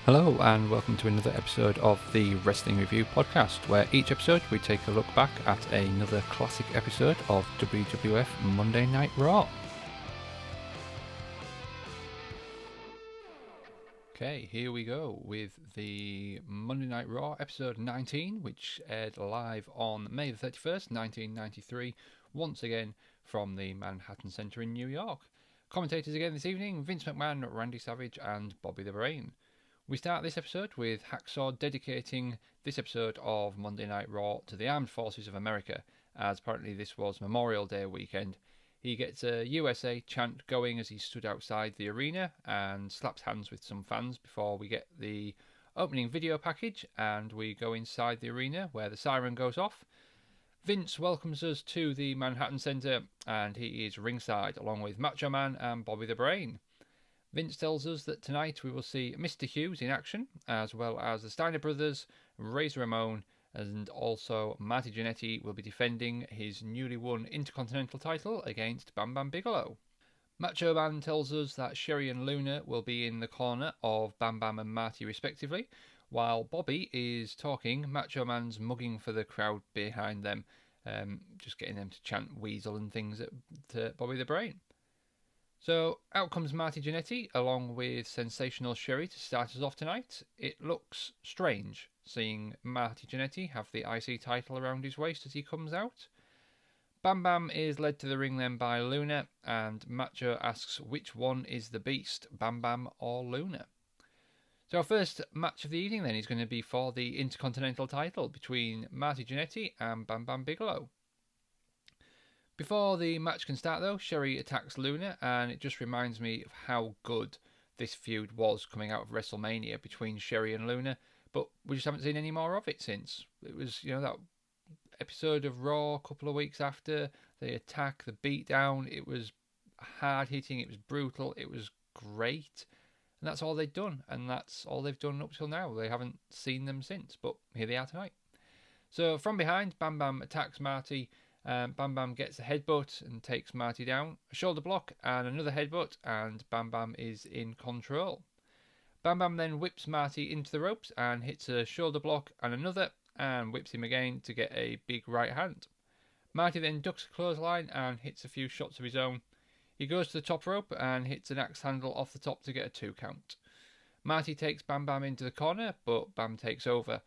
Hello and welcome to another episode of the Wrestling Review Podcast, where each episode we take a look back at another classic episode of WWF Monday Night Raw. Okay, here we go with the Monday Night Raw episode 19, which aired live on May the 31st, 1993, once again from the Manhattan Center in New York. Commentators again this evening, Vince McMahon, Randy Savage and Bobby the Brain. We start this episode with Hacksaw dedicating this episode of Monday Night Raw to the Armed Forces of America, as apparently this was Memorial Day weekend. He gets a USA chant going as he stood outside the arena and slaps hands with some fans before we get the opening video package and we go inside the arena where the siren goes off. Vince welcomes us to the Manhattan Center and he is ringside along with Macho Man and Bobby the Brain. Vince tells us that tonight we will see Mr. Hughes in action, as well as the Steiner Brothers, Razor Ramon, and also Marty Janetty will be defending his newly won Intercontinental title against Bam Bam Bigelow. Macho Man tells us that Sherri and Luna will be in the corner of Bam Bam and Marty respectively, while Bobby is talking. Macho Man's mugging for the crowd behind them, just getting them to chant Weasel and things at Bobby the Brain. So out comes Marty Janetty along with sensational Sherri to start us off tonight. It looks strange seeing Marty Janetty have the IC title around his waist as he comes out. Bam Bam is led to the ring then by Luna and Macho asks which one is the beast, Bam Bam or Luna. So our first match of the evening then is going to be for the Intercontinental title between Marty Janetty and Bam Bam Bigelow. Before the match can start though, Sherri attacks Luna and it just reminds me of how good this feud was coming out of WrestleMania between Sherri and Luna, but we just haven't seen any more of it since. It was, that episode of Raw a couple of weeks after, the attack, the beatdown, it was hard hitting, it was brutal, it was great, and that's all they'd done, and that's all they've done up till now. They haven't seen them since, but here they are tonight. So from behind, Bam Bam attacks Marty. Bam Bam gets a headbutt and takes Marty down, a shoulder block and another headbutt, and Bam Bam is in control. Bam Bam then whips Marty into the ropes and hits a shoulder block and another, and whips him again to get a big right hand. Marty then ducks a clothesline and hits a few shots of his own. He goes to the top rope and hits an axe handle off the top to get a 2 count. Marty takes Bam Bam into the corner, but Bam takes over.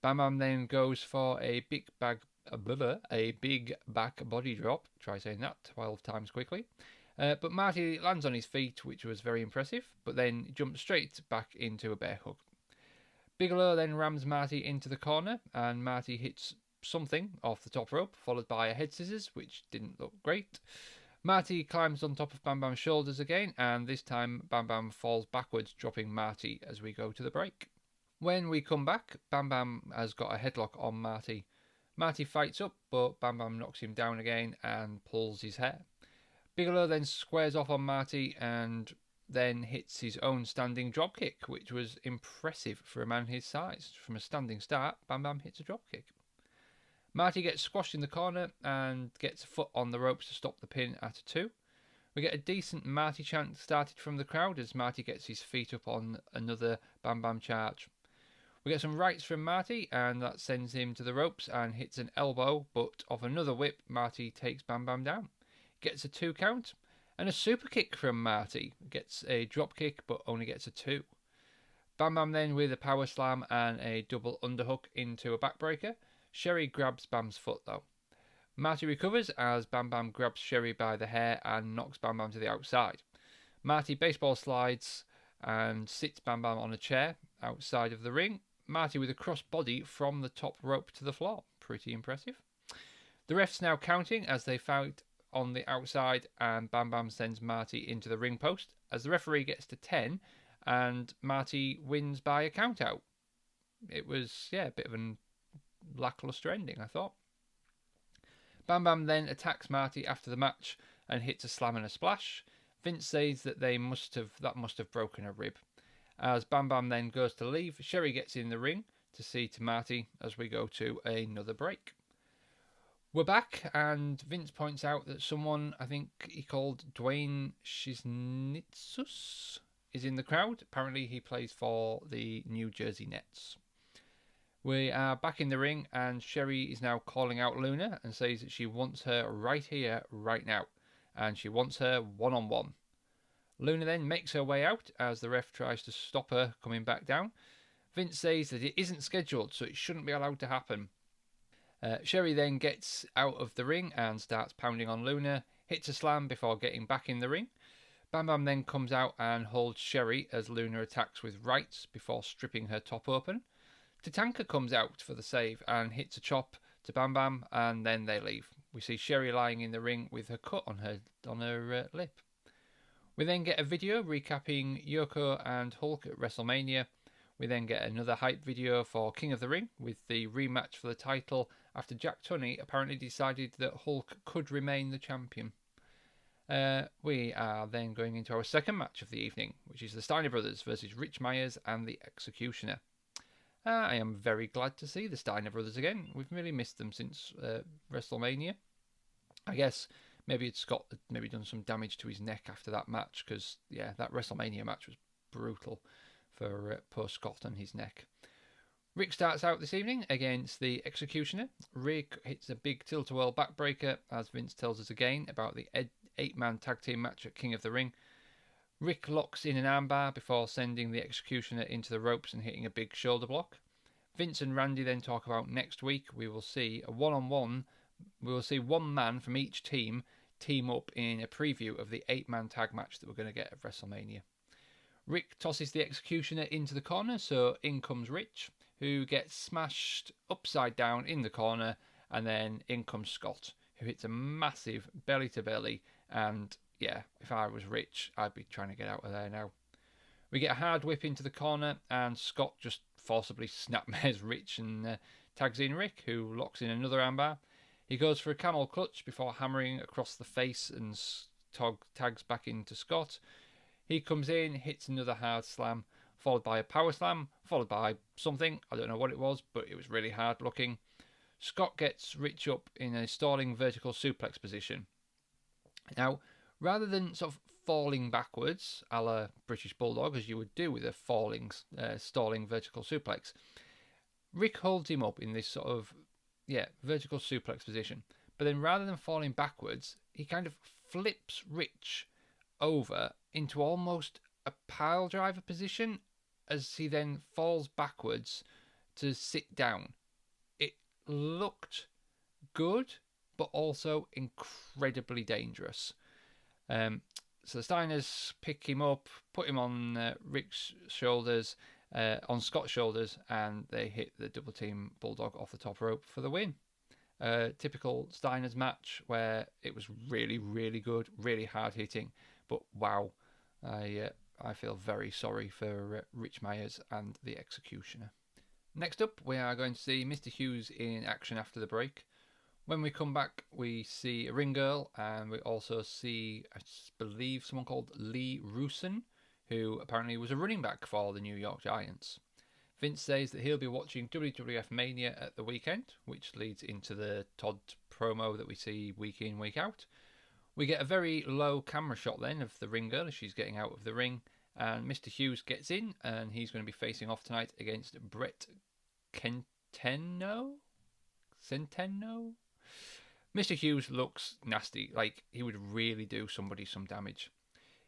Bam Bam then goes for a big back body drop. Try saying that 12 times quickly. But Marty lands on his feet, which was very impressive, but then jumps straight back into a bear hug. Bigelow then rams Marty into the corner, and Marty hits something off the top rope, followed by a head scissors, which didn't look great. Marty climbs on top of Bam Bam's shoulders again, and this time Bam Bam falls backwards, dropping Marty as we go to the break. When we come back, Bam Bam has got a headlock on Marty. Marty fights up, but Bam Bam knocks him down again and pulls his hair. Bigelow then squares off on Marty and then hits his own standing dropkick, which was impressive for a man his size. From a standing start, Bam Bam hits a dropkick. Marty gets squashed in the corner and gets a foot on the ropes to stop the pin at a 2. We get a decent Marty chant started from the crowd as Marty gets his feet up on another Bam Bam charge. We get some rights from Marty, and that sends him to the ropes and hits an elbow, but off another whip, Marty takes Bam Bam down. Gets a 2 count, and a super kick from Marty. Gets a drop kick, but only gets a 2. Bam Bam then with a power slam and a double underhook into a backbreaker. Sherri grabs Bam's foot though. Marty recovers as Bam Bam grabs Sherri by the hair and knocks Bam Bam to the outside. Marty baseball slides and sits Bam Bam on a chair outside of the ring. Marty with a cross body from the top rope to the floor. Pretty impressive. The ref's now counting as they fight on the outside, and Bam Bam sends Marty into the ring post as the referee gets to 10 and Marty wins by a count out. It was, a bit of a lackluster ending, I thought. Bam Bam then attacks Marty after the match and hits a slam and a splash. Vince says that must have broken a rib. As Bam Bam then goes to leave, Sherri gets in the ring to see to Marty as we go to another break. We're back, and Vince points out that someone, I think he called Dwayne Shiznitsus, is in the crowd. Apparently he plays for the New Jersey Nets. We are back in the ring, and Sherri is now calling out Luna and says that she wants her right here, right now, and she wants her one-on-one. Luna then makes her way out as the ref tries to stop her coming back down. Vince says that it isn't scheduled, so it shouldn't be allowed to happen. Sherri then gets out of the ring and starts pounding on Luna, hits a slam before getting back in the ring. Bam Bam then comes out and holds Sherri as Luna attacks with rights before stripping her top open. Tatanka comes out for the save and hits a chop to Bam Bam, and then they leave. We see Sherri lying in the ring with her cut on her lip. We then get a video recapping Yoko and Hulk at WrestleMania. We then get another hype video for King of the Ring with the rematch for the title after Jack Tunney apparently decided that Hulk could remain the champion. We are then going into our second match of the evening, which is the Steiner Brothers versus Rich Myers and the Executioner. I am very glad to see the Steiner Brothers again. We've really missed them since WrestleMania. I guess maybe Scott had maybe done some damage to his neck after that match, because that WrestleMania match was brutal for poor Scott and his neck. Rick starts out this evening against the Executioner. Rick hits a big tilt-a-whirl backbreaker, as Vince tells us again about the 8-man tag team match at King of the Ring. Rick locks in an armbar before sending the Executioner into the ropes and hitting a big shoulder block. Vince and Randy then talk about next week we will see a one-on-one. We will see one man from each team up in a preview of the 8-man tag match that we're going to get at WrestleMania. Rick tosses the Executioner into the corner, so in comes Rich, who gets smashed upside down in the corner, and then in comes Scott, who hits a massive belly-to-belly, and if I was Rich, I'd be trying to get out of there now. We get a hard whip into the corner, and Scott just forcibly snapmares Rich and tags in Rick, who locks in another armbar. He goes for a camel clutch before hammering across the face and tags back into Scott. He comes in, hits another hard slam, followed by a power slam, followed by something. I don't know what it was, but it was really hard looking. Scott gets Rich up in a stalling vertical suplex position. Now, rather than sort of falling backwards, a la British Bulldog, as you would do with a stalling vertical suplex, Rick holds him up in this sort of, vertical suplex position. But then rather than falling backwards, he kind of flips Rich over into almost a pile driver position as he then falls backwards to sit down. It looked good, but also incredibly dangerous. So the Steiners pick him up, put him on Rick's shoulders, on Scott's shoulders, and they hit the double team Bulldog off the top rope for the win. Typical Steiners match where it was really, really good, really hard hitting, but wow, I feel very sorry for Rich Myers and the Executioner. Next up, we are going to see Mr. Hughes in action after the break. When we come back, we see a ring girl, and we also see, I believe, someone called Lee Rusin, who apparently was a running back for the New York Giants. Vince says that he'll be watching WWF Mania at the weekend, which leads into the Todd promo that we see week in, week out. We get a very low camera shot then of the ring girl as she's getting out of the ring, and Mr. Hughes gets in, and he's going to be facing off tonight against Bret Centeno? Mr. Hughes looks nasty, like he would really do somebody some damage.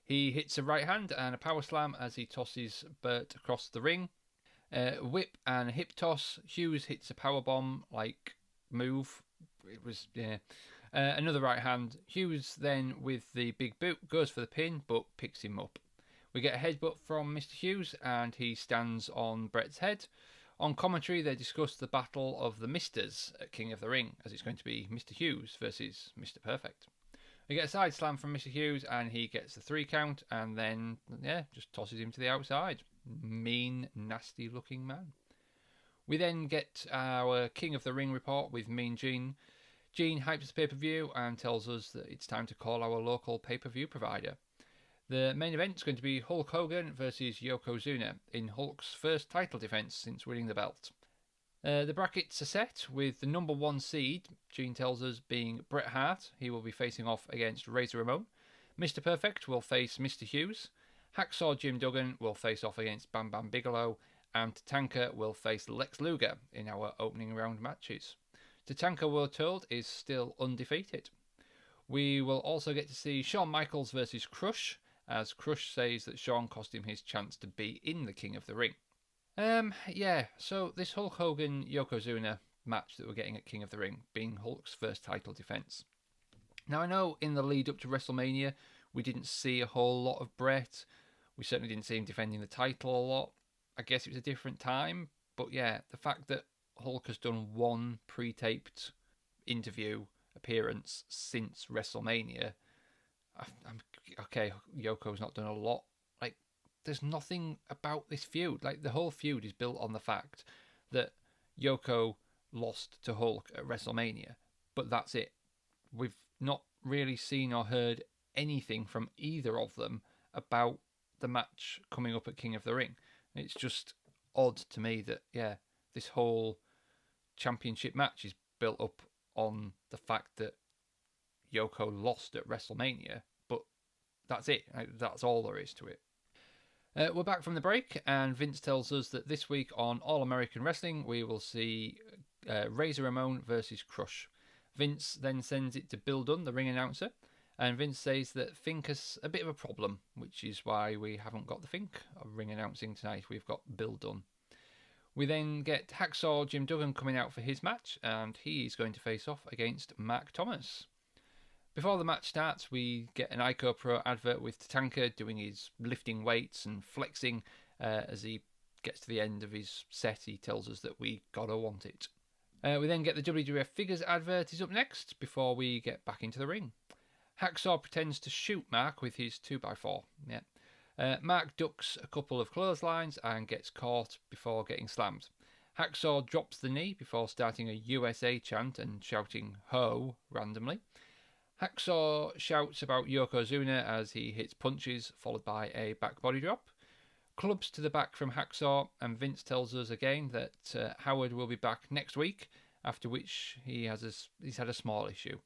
He hits a right hand and a power slam as he tosses Bert across the ring. Whip and hip toss. Hughes hits a power bomb like move. It was another right hand. Hughes then with the big boot goes for the pin but picks him up. We get a headbutt from Mr. Hughes and he stands on Bret's head. On commentary, they discuss the battle of the Misters at King of the Ring, as it's going to be Mr. Hughes versus Mr. Perfect. We get a side slam from Mr. Hughes, and he gets the 3 count, and then, just tosses him to the outside. Mean, nasty-looking man. We then get our King of the Ring report with Mean Gene. Gene hypes the pay-per-view and tells us that it's time to call our local pay-per-view provider. The main event is going to be Hulk Hogan versus Yokozuna in Hulk's first title defense since winning the belt. The brackets are set with the number 1 seed, Gene tells us, being Bret Hart. He will be facing off against Razor Ramon. Mr. Perfect will face Mr. Hughes. Hacksaw Jim Duggan will face off against Bam Bam Bigelow, and Tatanka will face Lex Luger in our opening round matches. Tatanka, we're told, is still undefeated. We will also get to see Shawn Michaels versus Crush, as Crush says that Shawn cost him his chance to be in the King of the Ring. So this Hulk Hogan Yokozuna match that we're getting at King of the Ring being Hulk's first title defense. Now I know in the lead up to WrestleMania we didn't see a whole lot of Bret. We certainly didn't see him defending the title a lot. I guess it was a different time, but yeah, the fact that Hulk has done one pre-taped interview appearance since WrestleMania, I'm okay, Yoko's not done a lot. Like, there's nothing about this feud. Like, the whole feud is built on the fact that Yoko lost to Hulk at WrestleMania, but that's it. We've not really seen or heard anything from either of them about the match coming up at King of the Ring. It's just odd to me that, yeah, this whole championship match is built up on the fact that Yoko lost at WrestleMania, but that's it. That's all there is to it. We're back from the break, and Vince tells us that this week on All American Wrestling we will see Razor Ramon versus Crush. Vince then sends it to Bill Dunn, the ring announcer, and Vince says that Fink has a bit of a problem, which is why we haven't got the Fink ring announcing tonight. We've got Bill Dunn. We then get Hacksaw Jim Duggan coming out for his match, and he is going to face off against Mark Thomas. Before the match starts, we get an Ico Pro advert with Tatanka doing his lifting weights and flexing. As he gets to the end of his set, he tells us that we gotta want it. We then get the WWF Figures advert is up next, before we get back into the ring. Hacksaw pretends to shoot Mark with his 2x4. Mark ducks a couple of clotheslines and gets caught before getting slammed. Hacksaw drops the knee before starting a USA chant and shouting "Ho" randomly. Hacksaw shouts about Yokozuna as he hits punches, followed by a back body drop. Clubs to the back from Hacksaw, and Vince tells us again that Howard will be back next week, after which he's had a small issue.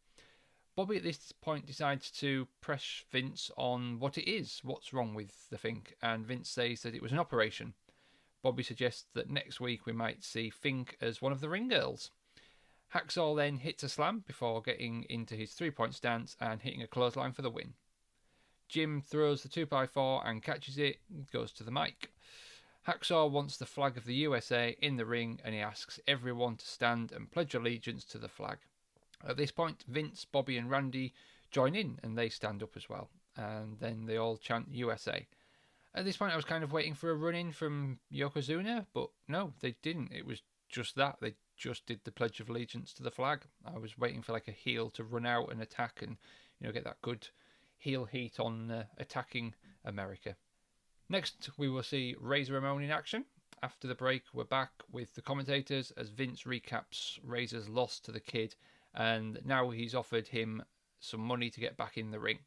Bobby at this point decides to press Vince on what it is, what's wrong with the Fink, and Vince says that it was an operation. Bobby suggests that next week we might see Fink as one of the ring girls. Hacksaw then hits a slam before getting into his 3-point stance and hitting a clothesline for the win. Jim throws the 2x4 and catches it, goes to the mic. Hacksaw wants the flag of the USA in the ring, and he asks everyone to stand and pledge allegiance to the flag. At this point, Vince, Bobby and Randy join in, and they stand up as well. And then they all chant USA. At this point, I was kind of waiting for a run-in from Yokozuna, but no, they didn't. It was just that. They just did the Pledge of Allegiance to the flag. I was waiting for like a heel to run out and attack and, get that good heel heat on attacking America. Next, we will see Razor Ramon in action. After the break, we're back with the commentators as Vince recaps Razor's loss to the Kid, and now he's offered him some money to get back in the ring.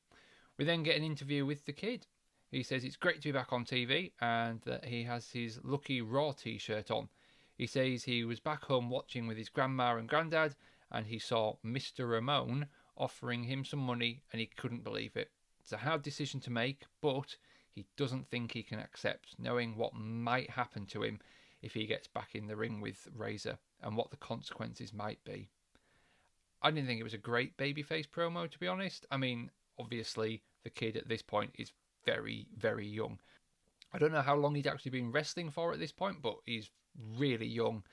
We then get an interview with the Kid. He says it's great to be back on TV and that he has his Lucky Raw t-shirt on. He says he was back home watching with his grandma and granddad, and he saw Mr. Ramon offering him some money and he couldn't believe it. It's a hard decision to make, but he doesn't think he can accept, knowing what might happen to him if he gets back in the ring with Razor and what the consequences might be. I didn't think it was a great babyface promo, to be honest. I mean, obviously, the Kid at this point is very, very young. I don't know how long he's actually been wrestling for at this point, but he's really young.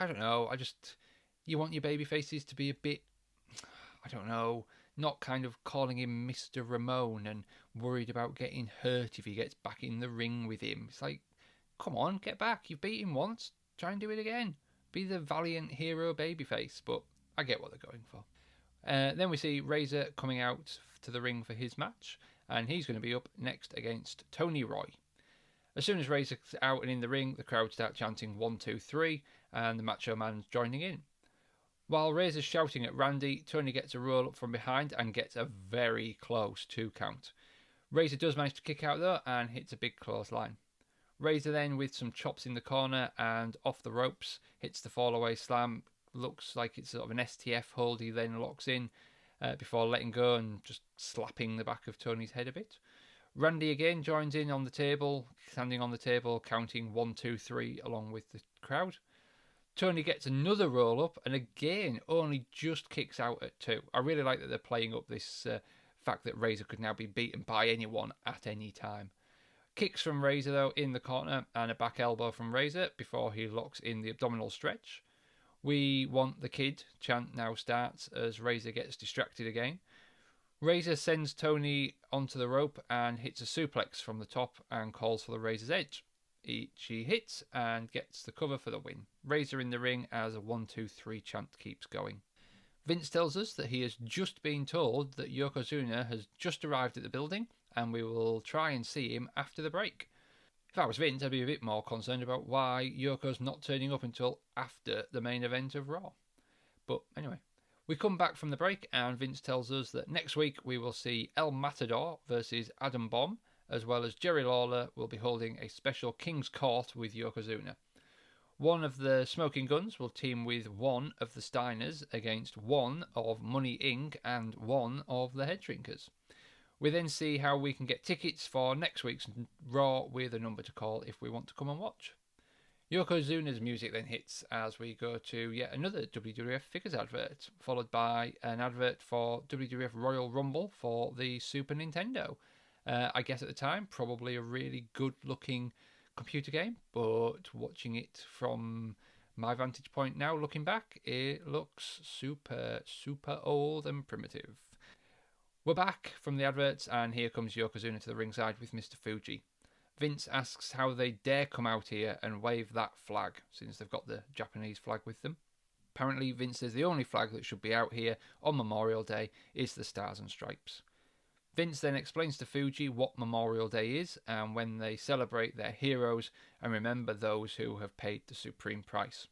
I don't know, you want your babyfaces to be a bit, I don't know, not kind of calling him Mr. Ramon and worried about getting hurt if he gets back in the ring with him. It's like, come on, get back. You've beat him once. Try and do it again. Be the valiant hero babyface, but I get what they're going for. Then we see Razor coming out to the ring for his match, and he's going to be up next against Tony Roy. As soon as Razor's out and in the ring, the crowd start chanting 1, 2, 3, and the Macho Man's joining in. While Razor's shouting at Randy, Tony gets a roll up from behind and gets a very close 2 count. Razor does manage to kick out though and hits a big clothesline. Razor then, with some chops in the corner and off the ropes, hits the fall-away slam. Looks like it's sort of an STF hold. He then locks in before letting go and just slapping the back of Tony's head a bit. Randy again joins in on the table, standing on the table, counting 1, 2, 3 along with the crowd. Tony gets another roll up and again only just kicks out at 2. I really like that they're playing up this fact that Razor could now be beaten by anyone at any time. Kicks from Razor though in the corner and a back elbow from Razor before he locks in the abdominal stretch. We want the kid chant now starts as Razor gets distracted again. Razor sends Tony onto the rope and hits a suplex from the top and calls for the Razor's Edge. She hits and gets the cover for the win. Razor in the ring as a 1, 2, 3 chant keeps going. Vince tells us that he has just been told that Yokozuna has just arrived at the building and we will try and see him after the break. If I was Vince, I'd be a bit more concerned about why Yoko's not turning up until after the main event of Raw. But anyway, we come back from the break and Vince tells us that next week we will see El Matador versus Adam Bomb, as well as Jerry Lawler will be holding a special King's Court with Yokozuna. One of the Smoking Guns will team with one of the Steiners against one of Money Inc. and one of the Head Shrinkers. We then see how we can get tickets for next week's Raw with a number to call if we want to come and watch. Yokozuna's music then hits as we go to yet another WWF Figures advert, followed by an advert for WWF Royal Rumble for the Super Nintendo. I guess at the time, probably a really good-looking computer game, but watching it from my vantage point now, looking back, it looks super, super old and primitive. We're back from the adverts, and here comes Yokozuna to the ringside with Mr. Fuji. Vince asks how they dare come out here and wave that flag, since they've got the Japanese flag with them. Apparently, Vince says the only flag that should be out here on Memorial Day is the Stars and Stripes. Vince then explains to Fuji what Memorial Day is and when they celebrate their heroes and remember those who have paid the supreme price.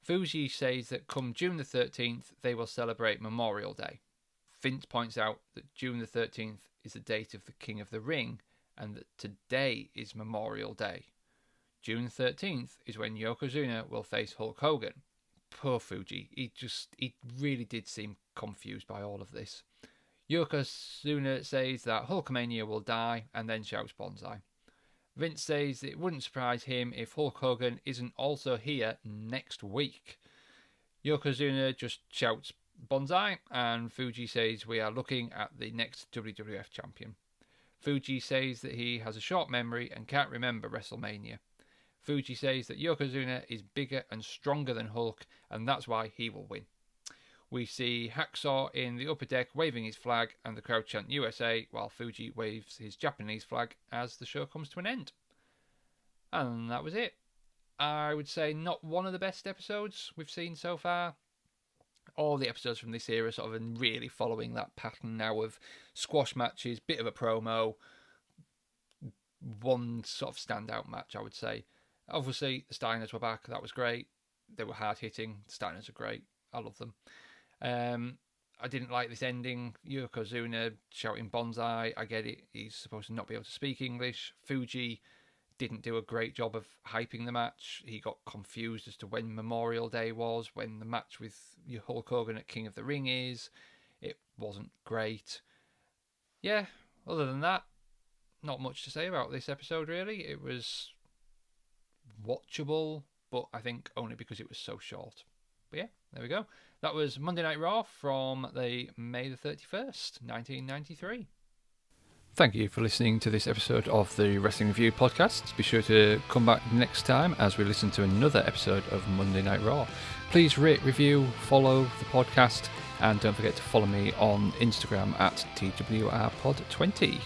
Fuji says that come June the 13th, they will celebrate Memorial Day. Vince points out that June the 13th is the date of the King of the Ring, and that today is Memorial Day. June 13th is when Yokozuna will face Hulk Hogan. Poor Fuji, he really did seem confused by all of this. Yokozuna says that Hulkamania will die and then shouts Bonsai. Vince says it wouldn't surprise him if Hulk Hogan isn't also here next week. Yokozuna just shouts Bonsai and Fuji says we are looking at the next WWF Champion. Fuji says that he has a short memory and can't remember WrestleMania. Fuji says that Yokozuna is bigger and stronger than Hulk and that's why he will win. We see Hacksaw in the upper deck waving his flag and the crowd chant USA while Fuji waves his Japanese flag as the show comes to an end. And that was it. I would say not one of the best episodes we've seen so far. All the episodes from this era sort of really following that pattern now of squash matches, bit of a promo, one sort of standout match, I would say. Obviously, the Steiners were back. That was great. They were hard-hitting. The Steiners are great. I love them. I didn't like this ending. Yokozuna shouting Bonsai. I get it. He's supposed to not be able to speak English. Fuji didn't do a great job of hyping the match. He got confused as to when Memorial Day was, when the match with Hulk Hogan at King of the Ring is. It wasn't great. Yeah, other than that, not much to say about this episode, really. It was watchable, but I think only because it was so short. But yeah, there we go. That was Monday Night Raw from the May the 31st, 1993. Thank you for listening to this episode of the Wrestling Review podcast. Be sure to come back next time as we listen to another episode of Monday Night Raw. Please rate, review, follow the podcast, and don't forget to follow me on Instagram at TWRPod20.